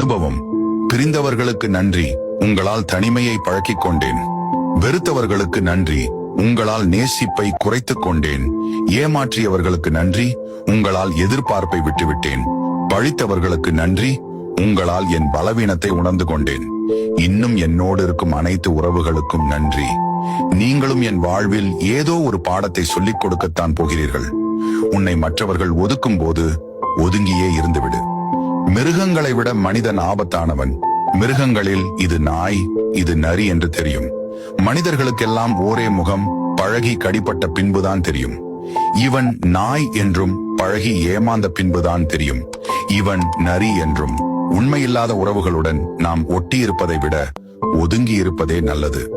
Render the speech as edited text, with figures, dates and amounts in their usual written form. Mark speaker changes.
Speaker 1: அனுபவம். பிரிந்தவர்களுக்கு நன்றி, உங்களால் தனிமையை பழக்கிக் கொண்டேன். வெறுத்தவர்களுக்கு நன்றி, உங்களால் நேசிப்பை குறைத்துக் கொண்டேன். ஏமாற்றியவர்களுக்கு நன்றி, உங்களால் எதிர்பார்ப்பை விட்டுவிட்டேன். பழித்தவர்களுக்கு நன்றி, உங்களால் என் பலவீனத்தை உணர்ந்து கொண்டேன். இன்னும் என்னோடு இருக்கும் அனைத்து உறவுகளுக்கும் நன்றி. நீங்களும் என் வாழ்வில் ஏதோ ஒரு பாடத்தை சொல்லிக் கொடுக்கத்தான் போகிறீர்கள். உன்னை மற்றவர்கள் ஒதுக்கும் போது ஒதுங்கியே இருந்துவிடு. மிருகங்களை விட மனிதன் ஆபத்தானவன். மிருகங்களில் இது நாய், இது நரி என்று தெரியும். மனிதர்களுக்கெல்லாம் ஒரே முகம், பழகி கடிப்பட்ட பின்புதான் தெரியும். இவன் நாய் என்றும் பழகி ஏமாந்த பின்புதான் தெரியும். இவன் நரி என்றும். உண்மையில்லாத உறவுகளுடன் நாம் ஒட்டியிருப்பதை விட ஒதுங்கி இருப்பதே நல்லது.